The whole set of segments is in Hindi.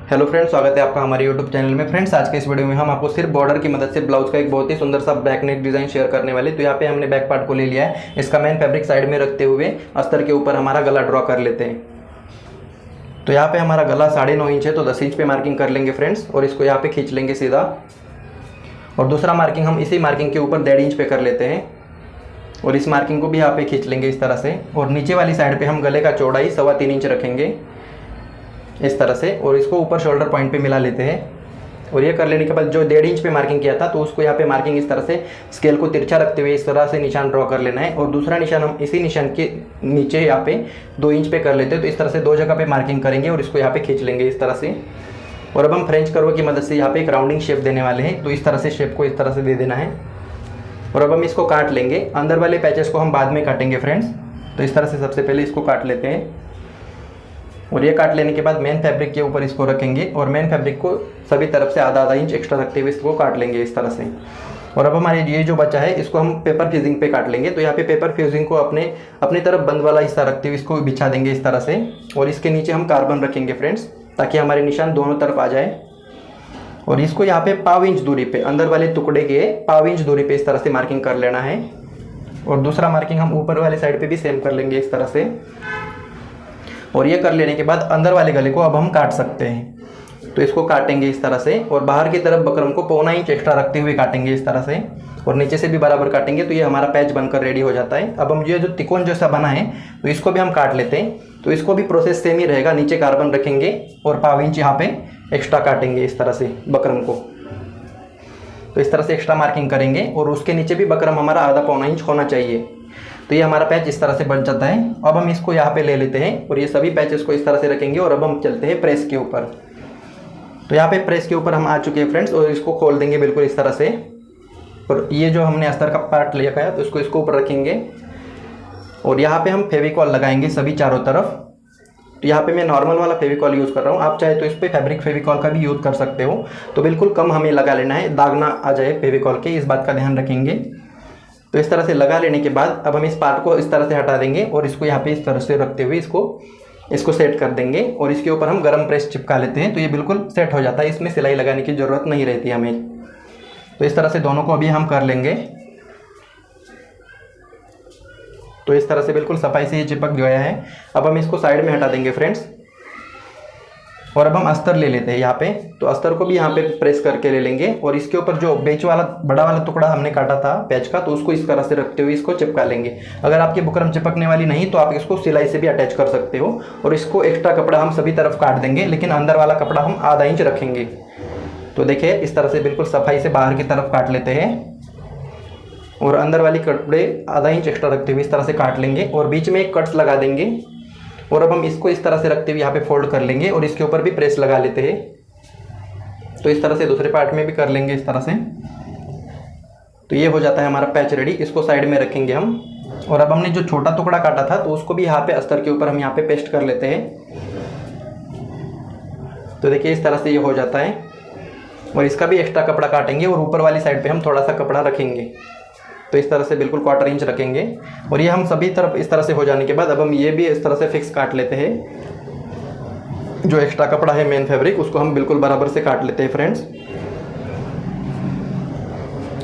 हेलो फ्रेंड्स, स्वागत है आपका हमारे यूट्यूब चैनल में। फ्रेंड्स, आज के इस वीडियो में हम आपको सिर्फ बॉर्डर की मदद से ब्लाउज का एक बहुत ही सुंदर सा बैक नेक डिजाइन शेयर करने वाले। तो यहाँ पे हमने बैक पार्ट को ले लिया है। इसका मेन फैब्रिक साइड में रखते हुए अस्तर के ऊपर हमारा गला ड्रॉ कर लेते हैं। तो यहाँ पे हमारा गला 9.5 इंच है, तो 10 इंच पे मार्किंग कर लेंगे फ्रेंड्स, और इसको यहाँ पे खींच लेंगे सीधा। और दूसरा मार्किंग हम इसी मार्किंग के ऊपर 1.5 इंच पे कर लेते हैं, और इस मार्किंग को भी यहाँ पे खींच लेंगे इस तरह से। और नीचे वाली साइड पे हम गले का चौड़ाई 3.25 इंच रखेंगे इस तरह से, और इसको ऊपर शोल्डर पॉइंट पे मिला लेते हैं। और ये कर लेने के बाद जो 1.5 इंच पे मार्किंग किया था, तो उसको यहाँ पे मार्किंग इस तरह से स्केल को तिरछा रखते हुए इस तरह से निशान ड्रॉ कर लेना है। और दूसरा निशान हम इसी निशान के नीचे यहाँ पे 2 इंच पे कर लेते हैं। तो इस तरह से 2 जगह पे मार्किंग करेंगे और इसको यहाँ पे खींच लेंगे इस तरह से। और अब हम फ्रेंच कर्व की मदद से यहाँ पे एक राउंडिंग शेप देने वाले हैं। तो इस तरह से शेप को इस तरह से दे देना है, और अब हम इसको काट लेंगे। अंदर वाले पैचेस को हम बाद में काटेंगे फ्रेंड्स। तो इस तरह से सबसे पहले इसको काट लेते हैं, और ये काट लेने के बाद मेन फैब्रिक के ऊपर इसको रखेंगे, और मेन फैब्रिक को सभी तरफ से आधा इंच एक्स्ट्रा रखते हुए इसको काट लेंगे इस तरह से। और अब हमारे ये जो बचा है इसको हम पेपर फ्यूजिंग पे काट लेंगे। तो यहाँ पे पेपर फ्यूजिंग को अपने तरफ बंद वाला हिस्सा रखते हुए इसको बिछा देंगे इस तरह से, और इसके नीचे हम कार्बन रखेंगे फ्रेंड्स, ताकि हमारे निशान दोनों तरफ आ जाए। और इसको यहाँ पे 1/4 इंच दूरी पे, अंदर वाले टुकड़े के 1/4 इंच दूरी पे इस तरह से मार्किंग कर लेना है। और दूसरा मार्किंग हम ऊपर वाले साइड पे भी सेम कर लेंगे इस तरह से। और ये कर लेने के बाद अंदर वाले गले को अब हम काट सकते हैं। तो इसको काटेंगे इस तरह से, और बाहर की तरफ बकरम को 1.25 इंच एक्स्ट्रा रखते हुए काटेंगे इस तरह से, और नीचे से भी बराबर काटेंगे। तो ये हमारा पैच बनकर रेडी हो जाता है। अब हम ये जो तिकोन जैसा बना है, तो इसको भी हम काट लेते हैं। तो इसको भी प्रोसेस सेम ही रहेगा, नीचे कार्बन रखेंगे और 1/4 इंच यहाँ पे एक्स्ट्रा काटेंगे इस तरह से बकरम को। तो इस तरह से एक्स्ट्रा मार्किंग करेंगे, और उसके नीचे भी बकरम हमारा आधा 1/4 इंच होना चाहिए। तो ये हमारा पैच इस तरह से बन जाता है। अब हम इसको यहाँ पे ले लेते हैं, और ये सभी पैचेस को इस तरह से रखेंगे। और अब हम चलते हैं प्रेस के ऊपर। तो यहाँ पे प्रेस के ऊपर हम आ चुके हैं फ्रेंड्स, और इसको खोल देंगे बिल्कुल इस तरह से। और ये जो हमने अस्तर का पार्ट लिया है, तो इसको ऊपर रखेंगे, और यहाँ पे हम फेविकॉल लगाएंगे सभी चारों तरफ। तो यहाँ पे मैं नॉर्मल वाला फेविकॉल यूज़ कर रहा हूँ, आप चाहे तो इस पर फैब्रिक फेविकॉल का भी यूज़ कर सकते हो। तो बिल्कुल कम हमें लगा लेना है, दाग ना आ जाए फेविकॉल के, इस बात का ध्यान रखेंगे। तो इस तरह से लगा लेने के बाद अब हम इस पार्ट को इस तरह से हटा देंगे, और इसको यहाँ पे इस तरह से रखते हुए इसको सेट कर देंगे। और इसके ऊपर हम गरम प्रेस चिपका लेते हैं, तो ये बिल्कुल सेट हो जाता है, इसमें सिलाई लगाने की ज़रूरत नहीं रहती हमें। तो इस तरह से दोनों को अभी हम कर लेंगे। तो इस तरह से बिल्कुल सफाई से ये चिपक गया है। अब हम इसको साइड में हटा देंगे फ्रेंड्स, और अब हम अस्तर ले लेते हैं यहाँ पे। तो अस्तर को भी यहाँ पे प्रेस करके ले लेंगे, और इसके ऊपर जो बीच वाला बड़ा वाला टुकड़ा हमने काटा था पैच का, तो उसको इस तरह से रखते हुए इसको चिपका लेंगे। अगर आपकी बुकरम चिपकने वाली नहीं, तो आप इसको सिलाई से भी अटैच कर सकते हो। और इसको एक्स्ट्रा कपड़ा हम सभी तरफ काट देंगे, लेकिन अंदर वाला कपड़ा हम आधा इंच रखेंगे। तो देखिए इस तरह से बिल्कुल सफाई से बाहर की तरफ काट लेते हैं, और अंदर वाली कपड़े आधा इंच एक्स्ट्रा रखते हुए इस तरह से काट लेंगे, और बीच में एक कट लगा देंगे। और अब हम इसको इस तरह से रखते हुए यहाँ पे फोल्ड कर लेंगे, और इसके ऊपर भी प्रेस लगा लेते हैं। तो इस तरह से दूसरे पार्ट में भी कर लेंगे इस तरह से। तो ये हो जाता है हमारा पैच रेडी। इसको साइड में रखेंगे हम। और अब हमने जो छोटा टुकड़ा काटा था, तो उसको भी यहाँ पे अस्तर के ऊपर हम यहाँ पे पेस्ट कर लेते हैं। तो देखिए इस तरह से ये हो जाता है, और इसका भी एक्स्ट्रा कपड़ा काटेंगे, और ऊपर वाली साइड पे हम थोड़ा सा कपड़ा रखेंगे। तो इस तरह से बिल्कुल 1/4 इंच रखेंगे। और ये हम सभी तरफ इस तरह से हो जाने के बाद अब हम ये भी इस तरह से फिक्स काट लेते हैं। जो एक्स्ट्रा कपड़ा है मेन फैब्रिक, उसको हम बिल्कुल बराबर से काट लेते हैं फ्रेंड्स।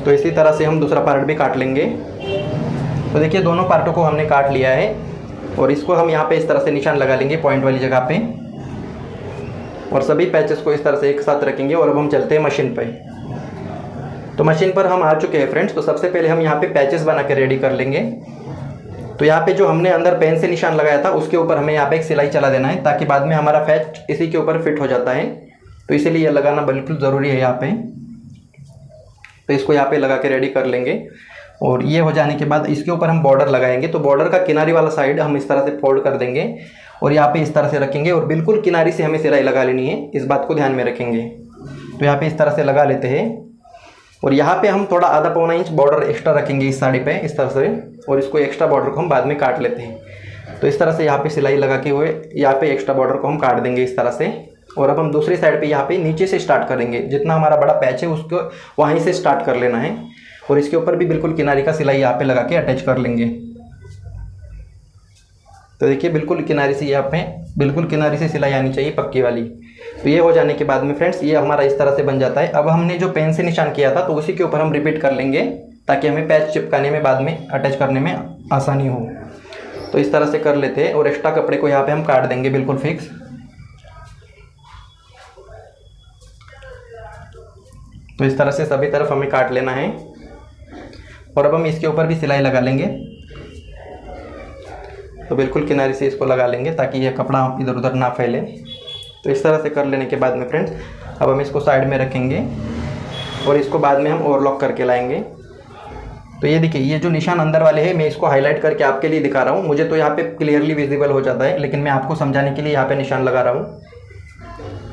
तो इसी तरह से हम दूसरा पार्ट भी काट लेंगे। तो देखिए दोनों पार्टों को हमने काट लिया है, और इसको हम यहाँ पे इस तरह से निशान लगा लेंगे पॉइंट वाली जगह पे, और सभी पैचेस को इस तरह से एक साथ रखेंगे। और अब हम चलते हैं मशीन पे। तो मशीन पर हम आ चुके हैं फ्रेंड्स। तो सबसे पहले हम यहाँ पे पैचेस बना के रेडी कर लेंगे। तो यहाँ पे जो हमने अंदर पेन से निशान लगाया था, उसके ऊपर हमें यहाँ पे एक सिलाई चला देना है, ताकि बाद में हमारा पैच इसी के ऊपर फिट हो जाता है। तो इसीलिए यह लगाना बिल्कुल ज़रूरी है यहाँ पे। तो इसको यहाँ पे लगा के रेडी कर लेंगे, और ये हो जाने के बाद इसके ऊपर हम बॉर्डर लगाएंगे। तो बॉर्डर का किनारी वाला साइड हम इस तरह से फोल्ड कर देंगे, और यहाँ पे इस तरह से रखेंगे, और बिल्कुल किनारी से हमें सिलाई लगा लेनी है, इस बात को ध्यान में रखेंगे। तो यहाँ पे इस तरह से लगा लेते हैं, और यहाँ पे हम थोड़ा आधा 1/4 इंच बॉर्डर एक्स्ट्रा रखेंगे इस साड़ी पे इस तरह से, और इसको एक्स्ट्रा बॉर्डर को हम बाद में काट लेते हैं। तो इस तरह से यहाँ पे सिलाई लगा के हुए यहाँ पे एक्स्ट्रा बॉर्डर को हम काट देंगे इस तरह से। और अब हम दूसरी साइड पे यहाँ पे नीचे से स्टार्ट करेंगे, जितना हमारा बड़ा पैच है उसको वहीं से स्टार्ट कर लेना है, और इसके ऊपर भी बिल्कुल किनारी का सिलाई यहाँ पे लगा के अटैच कर लेंगे। तो देखिए बिल्कुल किनारे से यहाँ पे बिल्कुल किनारे से सिलाई आनी चाहिए पक्की वाली। तो ये हो जाने के बाद में फ्रेंड्स ये हमारा इस तरह से बन जाता है। अब हमने जो पेन से निशान किया था तो उसी के ऊपर हम रिपीट कर लेंगे ताकि हमें पैच चिपकाने में बाद में अटैच करने में आसानी हो। तो इस तरह से कर लेते हैं और एक्स्ट्रा कपड़े को यहाँ पे हम काट देंगे बिल्कुल फिक्स। तो इस तरह से सभी तरफ हमें काट लेना है और अब हम इसके ऊपर भी सिलाई लगा लेंगे। तो बिल्कुल किनारे से इसको लगा लेंगे ताकि यह कपड़ा इधर उधर ना फैले। तो इस तरह से कर लेने के बाद में फ्रेंड्स अब हम इसको साइड में रखेंगे और इसको बाद में हम ओवरलॉक करके लाएंगे। तो ये देखिए ये जो निशान अंदर वाले हैं मैं इसको हाईलाइट करके आपके लिए दिखा रहा हूँ। मुझे तो यहाँ पे क्लियरली विजिबल हो जाता है लेकिन मैं आपको समझाने के लिए यहाँ पे निशान लगा रहा हूँ।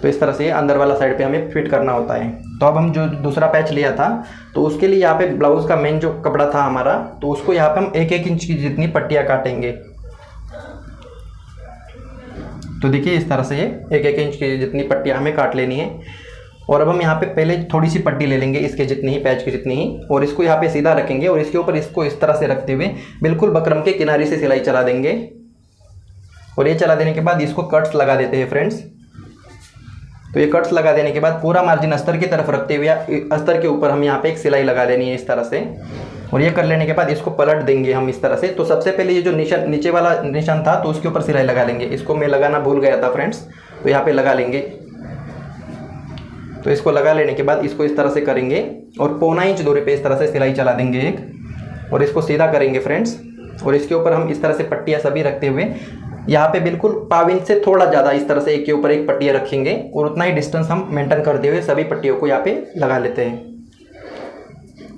तो इस तरह से अंदर वाला साइड पे हमें फिट करना होता है। तो अब हम जो दूसरा पैच लिया था तो उसके लिए यहाँ पे ब्लाउज़ का मेन जो कपड़ा था हमारा तो उसको यहाँ पे हम 1-1 इंच की जितनी पट्टियाँ काटेंगे। तो देखिए इस तरह से ये 1-1 इंच की जितनी पट्टियाँ हमें काट लेनी है। और अब हम यहाँ पे पहले थोड़ी सी पट्टी ले लेंगे इसके जितनी ही पैच की जितनी ही और इसको यहाँ पे सीधा रखेंगे और इसके ऊपर इसको इस तरह से रखते हुए बिल्कुल बकरम के किनारे से सिलाई चला देंगे। और ये चला देने के बाद इसको कट्स लगा देते हैं फ्रेंड्स। तो ये कट्स लगा देने के बाद पूरा मार्जिन अस्तर की तरफ रखते हुए अस्तर के ऊपर हम यहाँ पे एक सिलाई लगा देनी है इस तरह से। और ये कर लेने के बाद इसको पलट देंगे हम इस तरह से। तो सबसे पहले ये जो निशान नीचे वाला निशान था तो उसके ऊपर सिलाई लगा लेंगे। इसको मैं लगाना भूल गया था फ्रेंड्स, तो यहाँ पे लगा लेंगे। तो इसको लगा लेने के बाद इसको इस तरह से करेंगे और 1.25 इंच दूरी पे इस तरह से सिलाई चला देंगे एक और इसको सीधा करेंगे फ्रेंड्स। और इसके ऊपर हम इस तरह से पट्टियाँ सभी रखते हुए यहाँ पे बिल्कुल 1.25 इंच से थोड़ा ज़्यादा इस तरह से एक के ऊपर एक पट्टियाँ रखेंगे और उतना ही डिस्टेंस हम मेंटेन करते हुए सभी पट्टियों को यहाँ पे लगा लेते हैं।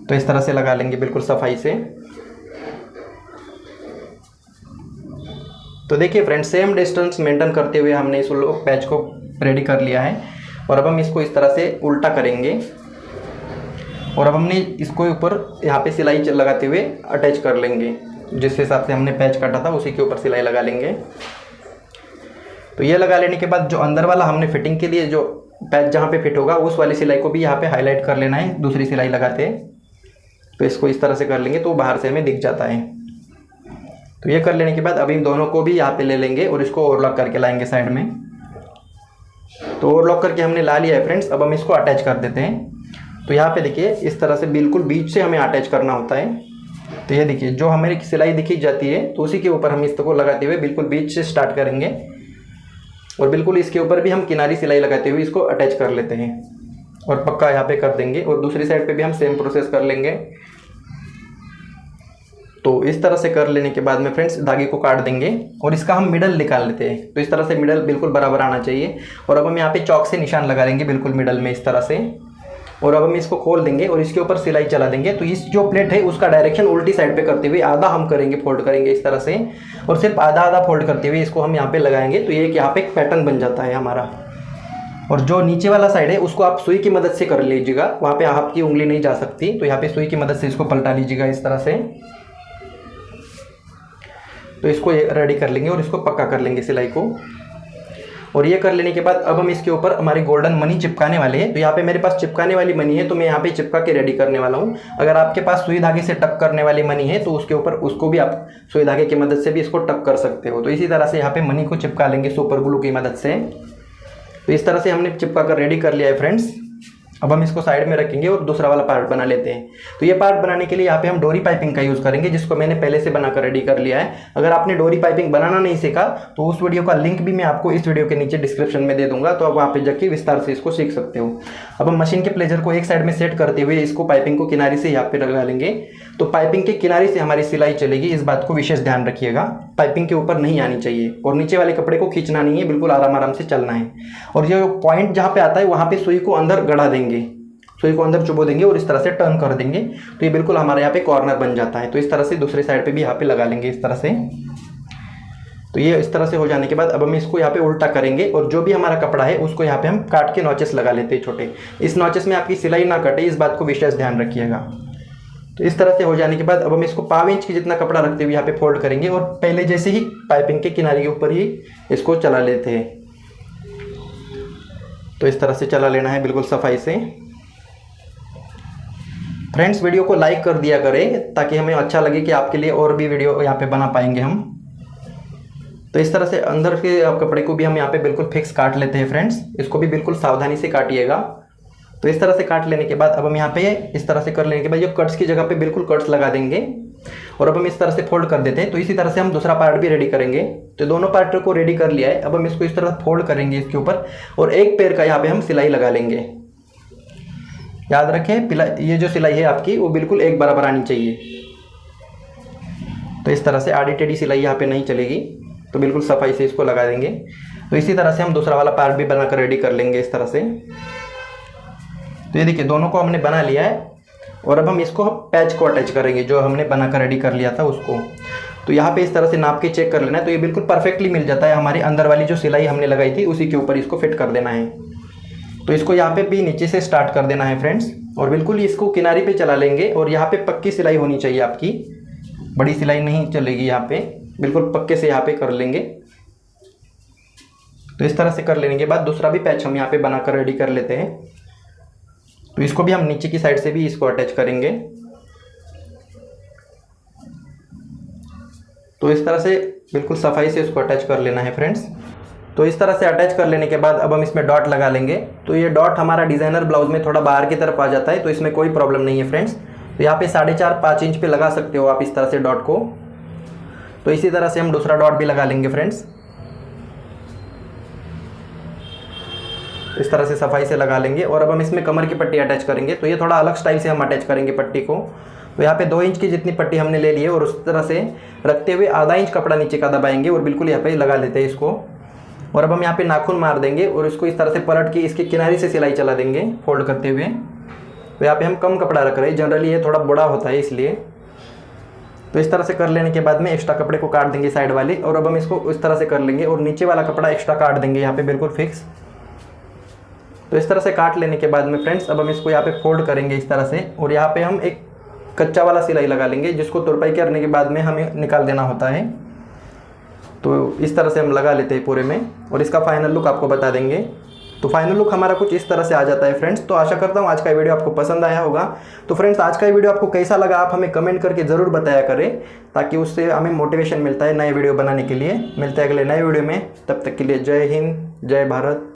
तो इस तरह से लगा लेंगे बिल्कुल सफाई से। तो देखिए फ्रेंड्स सेम डिस्टेंस मेंटेन करते हुए हमने इस पैच को रेडी कर लिया है। और अब हम इसको इस तरह से उल्टा करेंगे और अब हमने इसको ऊपर यहाँ पे सिलाई लगाते हुए अटैच कर लेंगे। जिस हिसाब से हमने पैच काटा था उसी के ऊपर सिलाई लगा लेंगे। तो ये लगा लेने के बाद जो अंदर वाला हमने फिटिंग के लिए जो पैच जहाँ पे फिट होगा उस वाली सिलाई को भी यहाँ पे हाईलाइट कर लेना है दूसरी सिलाई लगाते। तो इसको इस तरह से कर लेंगे तो बाहर से हमें दिख जाता है। तो ये कर लेने के बाद अभी दोनों को भी यहाँ पे ले लेंगे और इसको ओवरलॉक करके लाएंगे साइड में। तो ओवरलॉक करके हमने ला लिया है फ्रेंड्स। अब हम इसको अटैच कर देते हैं। तो यहाँ पे देखिए इस तरह से बिल्कुल बीच से हमें अटैच करना होता है। तो ये देखिए जो हमारी सिलाई दिखी जाती है तो उसी के ऊपर हम इसको लगाते हुए बिल्कुल बीच से स्टार्ट करेंगे और बिल्कुल इसके ऊपर भी हम किनारी सिलाई लगाते हुए इसको अटैच कर लेते हैं और पक्का यहाँ पे कर देंगे। और दूसरी साइड पे भी हम सेम प्रोसेस कर लेंगे। तो इस तरह से कर लेने के बाद में फ्रेंड्स धागे को काट देंगे और इसका हम मिडल निकाल लेते हैं। तो इस तरह से मिडल बिल्कुल बराबर आना चाहिए। और अब हम यहाँ पे चौक से निशान लगा लेंगे बिल्कुल मिडल में इस तरह से। और अब हम इसको खोल देंगे और इसके ऊपर सिलाई चला देंगे। तो इस जो प्लेट है उसका डायरेक्शन उल्टी साइड पे करते हुए आधा हम करेंगे, फोल्ड करेंगे इस तरह से और सिर्फ आधा आधा फोल्ड करते हुए इसको हम यहाँ पे लगाएंगे। तो ये यहाँ पे एक पैटर्न बन जाता है हमारा। और जो नीचे वाला साइड है उसको आप सुई की मदद से कर लीजिएगा, वहाँ पे आपकी उंगली नहीं जा सकती। तो यहाँ पे सुई की मदद से इसको पलटा लीजिएगा इस तरह से। तो इसको रेडी कर लेंगे और इसको पक्का कर लेंगे सिलाई को। और ये कर लेने के बाद अब हम इसके ऊपर हमारी गोल्डन मनी चिपकाने वाले हैं। तो यहाँ पे मेरे पास चिपकाने वाली मनी है तो मैं यहाँ पे चिपका के रेडी करने वाला हूँ। अगर आपके पास सुई धागे से टक करने वाली मनी है तो उसके ऊपर उसको भी आप सुई धागे की मदद से भी इसको टक कर सकते हो। तो इसी तरह से यहाँ पे मनी को चिपका लेंगे सुपर ग्लू की मदद से। तो इस तरह से हमने चिपका कर रेडी कर लिया है फ्रेंड्स। अब हम इसको साइड में रखेंगे और दूसरा वाला पार्ट बना लेते हैं। तो ये पार्ट बनाने के लिए यहाँ पे हम डोरी पाइपिंग का यूज़ करेंगे, जिसको मैंने पहले से बनाकर रेडी कर लिया है। अगर आपने डोरी पाइपिंग बनाना नहीं सीखा तो उस वीडियो का लिंक भी मैं आपको इस वीडियो के नीचे डिस्क्रिप्शन में दे दूंगा, तो आप वहाँ पे जाके विस्तार से इसको सीख सकते हो। अब हम मशीन के प्लेजर को एक साइड में सेट करते हुए इसको पाइपिंग को किनारे से यहाँ पे लगा लेंगे। तो पाइपिंग के किनारे से हमारी सिलाई चलेगी, इस बात को विशेष ध्यान रखिएगा। पाइपिंग के ऊपर नहीं आनी चाहिए और नीचे वाले कपड़े को खींचना नहीं है, बिल्कुल आराम आराम से चलना है। और जो पॉइंट जहाँ पे आता है वहाँ पे सुई को अंदर गड़ा देंगे, सुई को अंदर चुबो देंगे और इस तरह से टर्न कर देंगे। तो ये बिल्कुल हमारे यहाँ पे कॉर्नर बन जाता है। तो इस तरह से दूसरी साइड पे भी यहाँ पे लगा लेंगे इस तरह से। तो ये इस तरह से हो जाने के बाद अब हम इसको यहाँ पे उल्टा करेंगे और जो भी हमारा कपड़ा है उसको यहाँ पे हम काट के नॉचेस लगा लेते हैं छोटे। इस नॉचेस में आपकी सिलाई ना कटे, इस बात को विशेष ध्यान रखिएगा। तो इस तरह से हो जाने के बाद अब हम इसको 1.5 इंच की जितना कपड़ा रखते हुए यहाँ पे फोल्ड करेंगे और पहले जैसे ही पाइपिंग के किनारे के ऊपर ही इसको चला लेते हैं। तो इस तरह से चला लेना है बिल्कुल सफाई से। फ्रेंड्स वीडियो को लाइक कर दिया करें ताकि हमें अच्छा लगे कि आपके लिए और भी वीडियो यहाँ पे बना पाएंगे हम। तो इस तरह से अंदर के कपड़े को भी हम यहाँ पे बिल्कुल फिक्स काट लेते हैं फ्रेंड्स। इसको भी बिल्कुल सावधानी से काटिएगा। तो इस तरह से काट लेने के बाद अब हम यहाँ पे इस तरह से कर लेने के बाद ये कट्स की जगह पे बिल्कुल कट्स लगा देंगे और अब हम इस तरह से फोल्ड कर देते हैं। तो इसी तरह से हम दूसरा पार्ट भी रेडी करेंगे। तो दोनों पार्ट को रेडी कर लिया है। अब हम इसको इस तरह फोल्ड करेंगे इसके ऊपर और एक पैर का यहाँ पे हम सिलाई लगा लेंगे। याद रखें ये जो सिलाई है आपकी वो बिल्कुल एक बराबर आनी चाहिए। तो इस तरह से आड़ी टेढ़ी सिलाई यहाँ पे नहीं चलेगी, तो बिल्कुल सफाई से इसको लगा देंगे। तो इसी तरह से हम दूसरा वाला पार्ट भी बनाकर रेडी कर लेंगे इस तरह से। तो ये देखिए दोनों को हमने बना लिया है और अब हम इसको पैच को अटैच करेंगे, जो हमने बनाकर रेडी कर लिया था उसको। तो यहाँ पे इस तरह से नाप के चेक कर लेना है। तो ये बिल्कुल परफेक्टली मिल जाता है। हमारी अंदर वाली जो सिलाई हमने लगाई थी उसी के ऊपर इसको फिट कर देना है। तो इसको यहाँ पे भी नीचे से स्टार्ट कर देना है फ्रेंड्स और बिल्कुल इसको किनारे पे चला लेंगे। और यहाँ पे पक्की सिलाई होनी चाहिए आपकी, बड़ी सिलाई नहीं चलेगी यहाँ पे, बिल्कुल पक्के से यहाँ पे कर लेंगे। तो इस तरह से कर लेने के बाद दूसरा भी पैच हम यहाँ पे बनाकर रेडी कर लेते हैं। तो इसको भी हम नीचे की साइड से भी इसको अटैच करेंगे। तो इस तरह से बिल्कुल सफाई से इसको अटैच कर लेना है फ्रेंड्स। तो इस तरह से अटैच कर लेने के बाद अब हम इसमें डॉट लगा लेंगे। तो ये डॉट हमारा डिज़ाइनर ब्लाउज में थोड़ा बाहर की तरफ आ जाता है, तो इसमें कोई प्रॉब्लम नहीं है फ्रेंड्स। तो यहाँ पे 4.5-5 इंच पे लगा सकते हो आप इस तरह से डॉट को। तो इसी तरह से हम दूसरा डॉट भी लगा लेंगे फ्रेंड्स। इस तरह से सफाई से लगा लेंगे और अब हम इसमें कमर की पट्टी अटैच करेंगे। तो ये थोड़ा अलग स्टाइल से हम अटैच करेंगे पट्टी को। तो यहाँ पे 2 इंच की जितनी पट्टी हमने ले ली है और उस तरह से रखते हुए आधा इंच कपड़ा नीचे का दबाएंगे और बिल्कुल यहाँ पे लगा लेते हैं इसको। और अब हम यहाँ पे नाखून मार देंगे और इसको इस तरह से पलट के इसके किनारे से सिलाई चला देंगे फोल्ड करते हुए। तो यहाँ पे हम कम कपड़ा रख रहे हैं, जनरली ये थोड़ा बड़ा होता है इसलिए। तो इस तरह से कर लेने के बाद में एक्स्ट्रा कपड़े को काट देंगे साइड वाले और अब हम इसको इस तरह से कर लेंगे और नीचे वाला कपड़ा एक्स्ट्रा काट देंगे यहाँ पे बिल्कुल फिक्स। तो इस तरह से काट लेने के बाद में फ्रेंड्स अब हम इसको यहाँ पे फोल्ड करेंगे इस तरह से और यहाँ पे हम एक कच्चा वाला सिलाई लगा लेंगे, जिसको तुरपाई करने के बाद में हमें निकाल देना होता है। तो इस तरह से हम लगा लेते हैं पूरे में और इसका फाइनल लुक आपको बता देंगे। तो फाइनल लुक हमारा कुछ इस तरह से आ जाता है फ्रेंड्स। तो आशा करता हूँ आज का वीडियो आपको पसंद आया होगा। तो फ्रेंड्स आज का वीडियो आपको कैसा लगा आप हमें कमेंट करके ज़रूर बताया करें, ताकि उससे हमें मोटिवेशन मिलता है नए वीडियो बनाने के लिए। मिलते हैं अगले नए वीडियो में, तब तक के लिए जय हिंद, जय भारत।